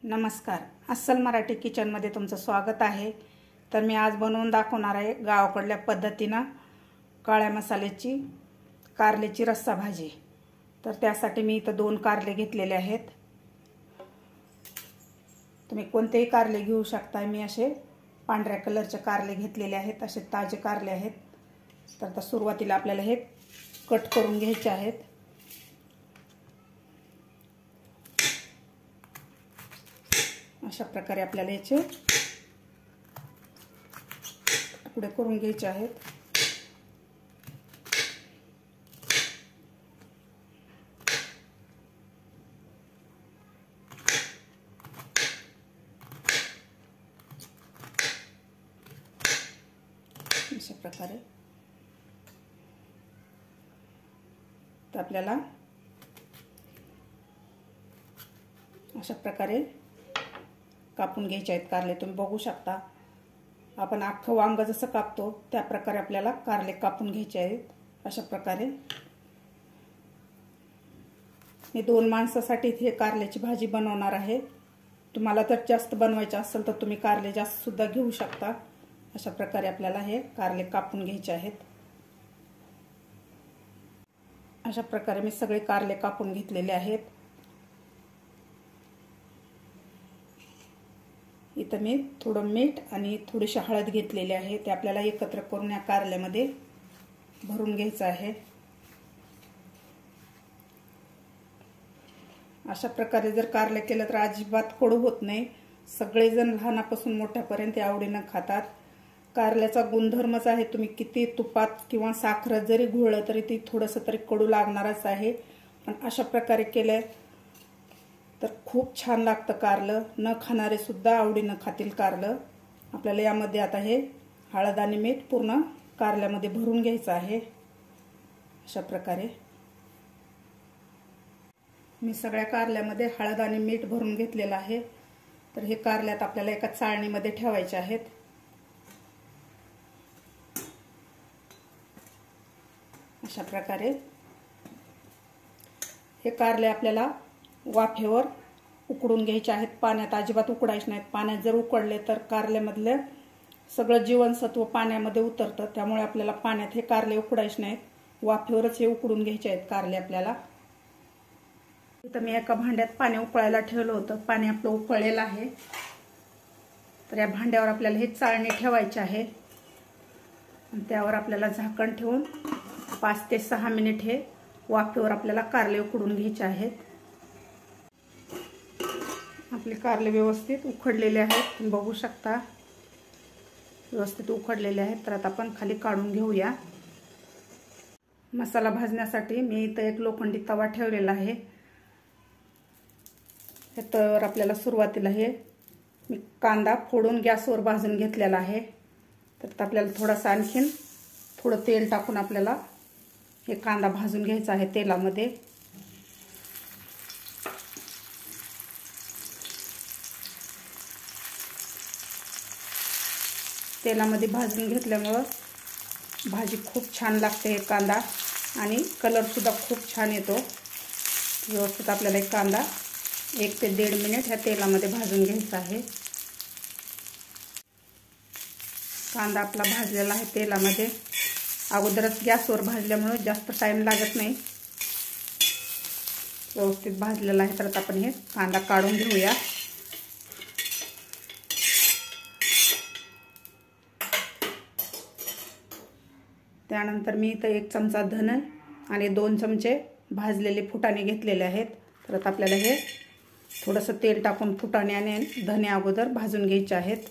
नमस्कार, अस्सल मराठी किचनमध्ये तुमचं स्वागत आहे। तर मी आज बनवून दाखवणार आहे गावाकडल्या पद्धतीने काळ्या मसाल्याची कारल्याची रस्सा भाजी। तर त्यासाठी मी इथं 2 कारले घेतलेले आहेत। तुम्ही कोणतेही कारले घेऊ शकता। मी असे पांढऱ्या कलरचे कारले घेतलेले आहेत, असे ताजे कारले आहेत। तर आता सुरुवातीला आपल्याला हे कट करून घ्यायचे आहेत। अशा प्रकारे आपल्याला याचे तुकडे करून घ्यायचे आहेत। अशा प्रकारे तर आपल्याला अशा प्रकारे कापून घ्यायचे आहेत कारले। तुम्ही बघू शकता, आपण अख्खं वांग जसं कापतो त्या प्रकारे आपल्याला कारले कापून घ्यायचे आहेत। अशा प्रकारे मी 2 माणसासाठी हे कारल्याची भाजी बनवणार आहे। तुम्हाला जर जास्त बनवायचं असेल तर तुम्ही कारले जास्त सुद्धा घेऊ शकता। अशा प्रकारे आपल्याला हे कारले कापून घ्यायचे आहेत। अशा प्रकारे मी सगळे कारले कापून घेतलेले आहेत। इथं मी थोडं मीठ आणि थोडीशी हळद घेतलेली आहे। ते आपल्याला एकत्र करून या कारल्यामध्ये भरून घ्यायचं आहे। अशा प्रकारे जर कारले केलं तर अजिबात कडू होत नाही। सगळेजण लहानापासून मोठ्यापर्यंत आवडीने खातात। कारल्याचा गुणधर्मच आहे, तुम्ही किती तुपात किंवा साखरेत जरी घोळलं तरी ती थोडंसं तरी कडू लागणारच आहे। पण अशा प्रकारे केले तर खूप छान लागतं कारलं। न खाणारे सुद्धा आवडीने खातील कारलं। आपल्याला यामध्ये आता हे हळद आणि मीठ पूर्ण कारल्यामध्ये भरून घ्यायचं आहे। अशा प्रकारे मी सगळ्या कारल्यामध्ये हळद आणि मीठ भरून घेतलेलं आहे। तर हे कारल्यात आपल्याला एका चाळणीमध्ये ठेवायचे आहेत। अशा प्रकारे हे कारले आपल्याला वाफेवर उकडून घ्यायचे आहेत। पाण्यात अजिबात उकडायचे नाहीत। पाण्यात जर उकडले तर कारल्यामधले सगळं जीवनसत्व पाण्यामध्ये उतरतं। त्यामुळे आपल्याला पाण्यात हे कारले उकडायचे नाहीत, वाफेवरच हे उकडून घ्यायचे आहेत कारले आपल्याला। इथं मी एका भांड्यात पाणी उकळायला ठेवलं होतं। पाणी आपलं उकळलेलं आहे। तर या भांड्यावर आपल्याला हे चाळणी ठेवायची आहे आणि त्यावर आपल्याला झाकण ठेवून 5 ते 6 मिनिट हे वाफेवर आपल्याला कारले उकडून घ्यायचे आहेत। आपले कारले व्यवस्थित उकडलेले आहेत, तुम्ही बघू शकता व्यवस्थित उकडलेले आहेत। तर आता आपण खाली काढून घेऊया। मसाला भाजण्यासाठी मी इथं एक लोखंडी तवा ठेवलेला आहे। तर आपल्याला सुरुवातीला हे मी कांदा फोडून गॅसवर भाजून घेतलेला आहे। तर आपल्याला थोडासा आणखीन थोडं तेल टाकून आपल्याला हे कांदा भाजून घ्यायचा आहे तेलामध्ये। तेलामध्ये भाजून घेतल्यामुळे भाजी खूप छान लागते। हे कांदा आणि कलर सुद्धा खूप छान येतो। व्यवस्थित आपल्याला एक कांदा 1 ते 1.5 मिनिट ह्या तेलामध्ये भाजून घ्यायचा आहे। कांदा आपला भाजलेला आहे तेलामध्ये। अगोदरच गॅसवर भाजल्यामुळे जास्त टाइम लागत नाही। व्यवस्थित भाजलेला आहे। तर आपण हे कांदा काढून घेऊया। त्यानंतर मी इथं 1 चमचा धने आणि 2 चमचे भाजलेले फुटाणे घेतलेले आहेत। तर आता आपल्याला हे थोडंसं तेल टाकून फुटाणे आणि धने अगोदर भाजून घ्यायचे आहेत।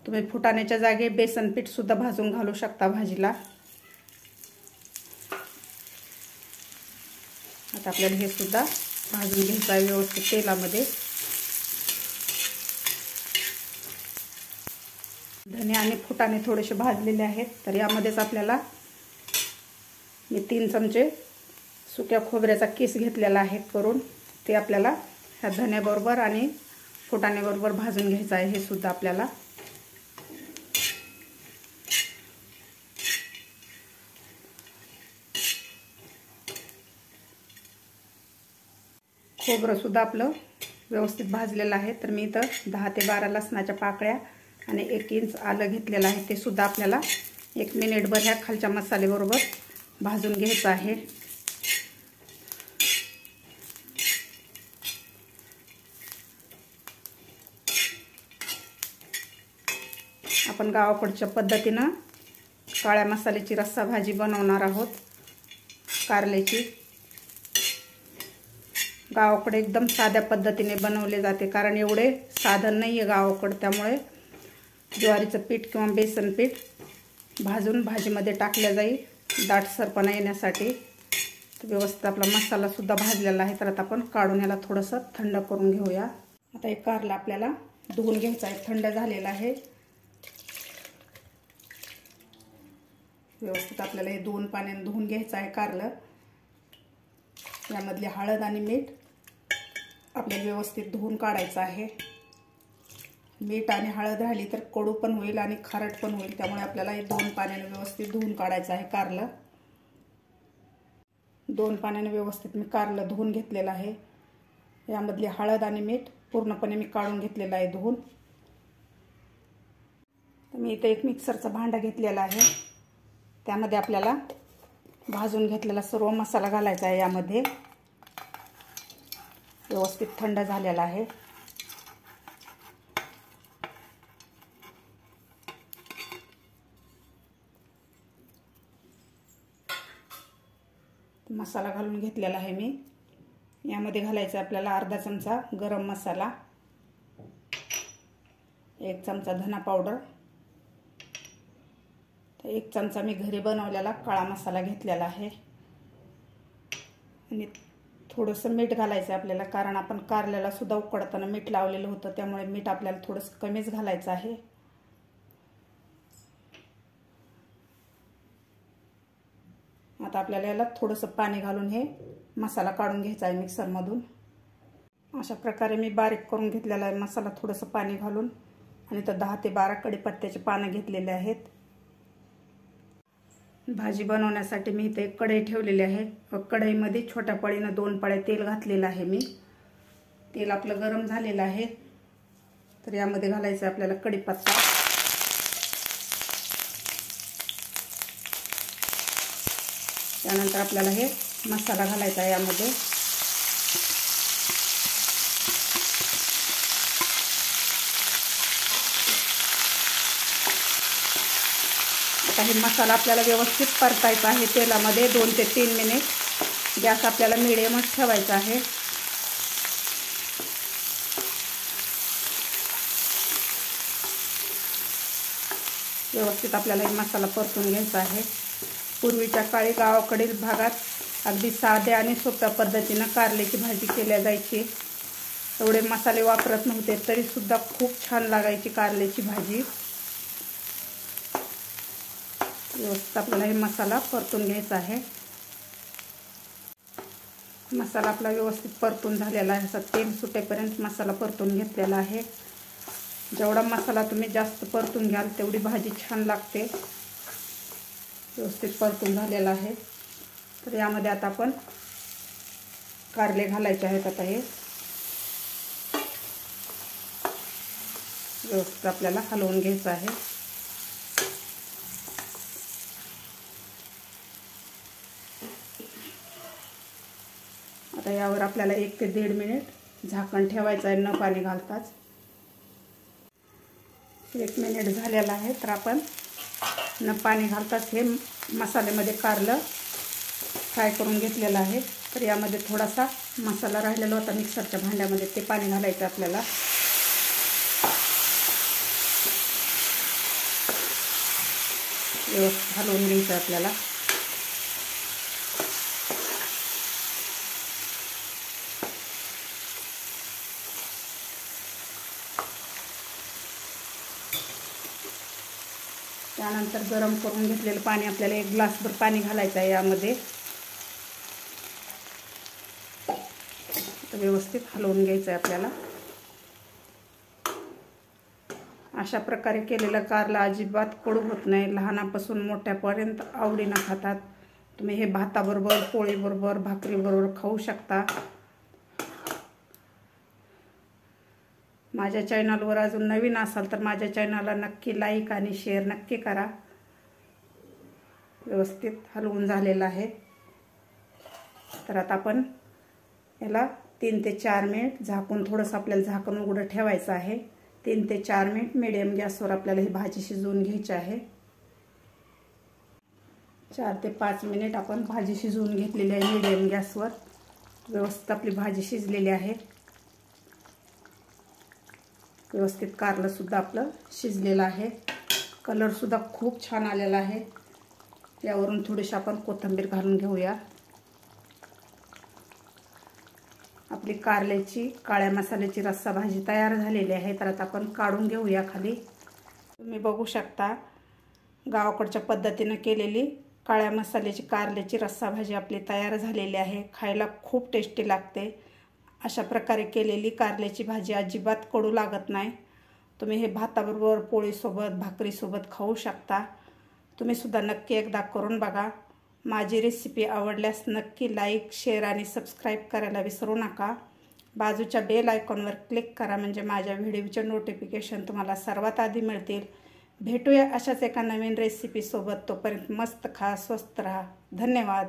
तुम्ही फुटाण्याच्या जागी बेसन पीठ सुद्धा भाजून घालू शकता भाजीला। आता आपल्याला हे सुद्धा भाजून घ्यायचं आहे व्यवस्थित तेलामध्ये। धने आणि फुटाणे थोडेसे भाजलेले आहेत। तर यामध्येच आपल्याला मी 3 चमचे सुक्या खोबऱ्याचा किस घेतलेला आहे करून, ते आपल्याला ह्या धन्याबरोबर आणि फुटाण्याबरोबर भाजून घ्यायचं आहे। हे सुद्धा आपल्याला खोबरंसुद्धा आपलं व्यवस्थित भाजलेलं आहे. तर मी इथं 10 ते 12 लसणाच्या पाकळ्या आणि 1 इंच आलं घेतलेलं आहे. ते सुद्धा आपल्याला 1 मिनिटभर ह्या खालच्या मसाल्याबरोबर भाजून घ्यायचं आहे. आपण गावाकडच्या पद्धतीनं काळ्या मसाल्याची रस्सा भाजी बनवणार आहोत कारल्याची. गावाकडे एकदम साध्या पद्धतीने बनवले जाते, कारण एवढे साधन नाही आहे गावाकडे. त्यामुळे ज्वारीचं पीठ किंवा बेसन पीठ भाजून भाजीमध्ये टाकलं जाईल दाटसरपणा येण्यासाठी. तर व्यवस्थित आपला मसालासुद्धा भाजलेला आहे. तर आता आपण काढून याला थोडंसं थंड करून घेऊया. आता एक कारला आपल्याला धुवून घ्यायचा आहे. थंड झालेला आहे. व्यवस्थित आपल्याला हे 2 पाण्याने धुवून घ्यायचं आहे कारलं. यामधली हळद आणि मीठ आपल्याला व्यवस्थित धुवून काढायचं आहे. मीठ आणि हळद राहिली तर कडू पण होईल आणि खारट पण होईल. त्यामुळे आपल्याला हे 2 पाण्याने व्यवस्थित धुवून काढायचं आहे कारलं. 2 पाण्याने व्यवस्थित मी कारलं धुवून घेतलेलं आहे. यामधली हळद आणि मीठ पूर्णपणे मी काढून घेतलेलं आहे धुवून. तर मी इथे एक मिक्सरचा भांडा घेतलेला आहे. त्यामध्ये आपल्याला भाजून घेतलेला सर्व मसाला घालायचा आहे. यामध्ये व्यवस्थित थंड झालेला आहे. मसाला घालून घेतलेला आहे मी. यामध्ये घालायचा आपल्याला अर्धा चमचा गरम मसाला, 1 चमचा धना पावडर, 1 चमचा मी घरी बनवलेला काळा मसाला घेतलेला आहे. आणि थोडंसं मीठ घालायचं आहे आपल्याला, कारण आपण कारल्याला सुद्धा उकडताना मीठ लावलेलं होतं. त्यामुळे मीठ आपल्याला थोडंसं कमीच घालायचं आहे. आता आपल्याला याला थोडंसं पाणी घालून हे मसाला काढून घ्यायचा आहे मिक्सरमधून. अशा प्रकारे मी बारीक करून घेतलेला आहे मसाला थोडंसं पाणी घालून. आणि तर 10 ते 12 कढीपत्त्याचे पानं घेतलेले आहेत. भाजी बनवण्यासाठी मी इथे एक कढई ठेवलेली आहे. कढईमध्ये छोट्या पळीनं 2 पळ्या तेल घातलेलं आहे मी. तेल आपलं गरम झालेलं आहे. तर यामध्ये घालायचं आपल्याला कढीपत्ता, त्यानंतर आपल्याला हे मसाला घालायचा आहे यामध्ये. आता हे मसाला आपल्याला व्यवस्थित परतायचा आहे तेलामध्ये 2 ते 3 मिनिट. गॅस आपल्याला मिडियमच ठेवायचा आहे. व्यवस्थित आपल्याला हे मसाला परतून घ्यायचा आहे. पूर्वीच्या काळी गावाकडील भागात अगदी साध्या आणि सोप्या पद्धतीनं कारल्याची भाजी केल्या जायची. एवढे मसाले वापरत नव्हते, तरी सुद्धा खूप छान लागायची कारल्याची भाजी. व्यवस्थित आपल्याला हे मसाला परतून घ्यायचा आहे. मसाला आपला व्यवस्थित परतून झालेला आहे. असा तेल सुटेपर्यंत मसाला परतून घेतलेला आहे. जेवढा मसाला तुम्ही जास्त परतून घ्याल तेवढी भाजी छान लागते. व्यवस्थित परतून झालेला आहे. तर यामध्ये आता आपण कारले घालायचे आहेत. आता हे व्यवस्थित आपल्याला हलवून घ्यायचं आहे. आता यावर आपल्याला 1 ते 1.5 मिनिट झाकण ठेवायचं आहे न पाणी घालताच. 1 मिनिट झालेला आहे. तर आपण न पाणी घालताच हे मसाल्यामध्ये कारलं फ्राय करून घेतलेलं आहे. तर यामध्ये थोडासा मसाला राहिलेला होता मिक्सरच्या भांड्यामध्ये, ते पाणी घालायचं आपल्याला. व्यवस्थित हलवून घ्यायचं आपल्याला. त्यानंतर गरम करून घेतलेलं पाणी आपल्याला 1 ग्लासभर पाणी घालायचं आहे यामध्ये. व्यवस्थित हलवून घ्यायचं आहे आपल्याला. अशा प्रकारे केलेलं कारलं अजिबात कडू होत नाही. लहानापासून मोठ्यापर्यंत आवडीनं खातात. तुम्ही हे भाताबरोबर, पोळीबरोबर, भाकरीबरोबर खाऊ शकता. माझ्या चॅनलवर अजून नवीन असाल तर माझ्या चॅनलला नक्की लाईक आणि शेअर नक्की करा। व्यवस्थित हलवून झालेलं आहे। तर आता आपण याला 3 ते 4 मिनिट झाकून, थोडंसं आपल्याला झाकण उघडं ठेवायचं आहे। 3 ते 4 मिनिट मीडियम गॅसवर आपल्याला ही भाजी शिजवून घ्यायची आहे। 4 ते 5 मिनिट आपण भाजी शिजवून घेतलेली आहे मीडियम गॅसवर। व्यवस्थित आपली भाजी शिजलेली आहे। व्यवस्थित कारलं सुद्धा आपलं शिजलेलं आहे। कलर सुद्धा खूप छान आलेला आहे। यावरून थोडीशी आपण कोथिंबीर घालून घेऊया। आपली कारल्याची काळ्या मसाल्याची रस्सा भाजी तयार झालेली आहे। तर आता आपण काढून घेऊया खाली। तुम्ही बघू शकता गावाकडच्या पद्धतीने केलेली काळ्या मसाल्याची कारल्याची रस्सा भाजी आपली तयार झालेली आहे। खायला खूप टेस्टी लागते। अशा प्रकारे केलेली कारल्याची भाजी अजिबात कडू लागत नाही। तुम्ही हे भाताबरोबर, पोळीसोबत, भाकरीसोबत खाऊ शकता। तुम्ही सुद्धा नक्की एकदा करून बघा। माझी रेसिपी आवडल्यास नक्की लाईक, शेअर आणि सबस्क्राईब करायला विसरू नका। बाजूच्या बेल आयकॉनवर क्लिक करा म्हणजे माझ्या व्हिडिओचे नोटिफिकेशन तुम्हाला सर्वात आधी मिळतील। भेटूया अशाच एका नवीन रेसिपीसोबत। तोपर्यंत मस्त खा, स्वस्त रहा। धन्यवाद।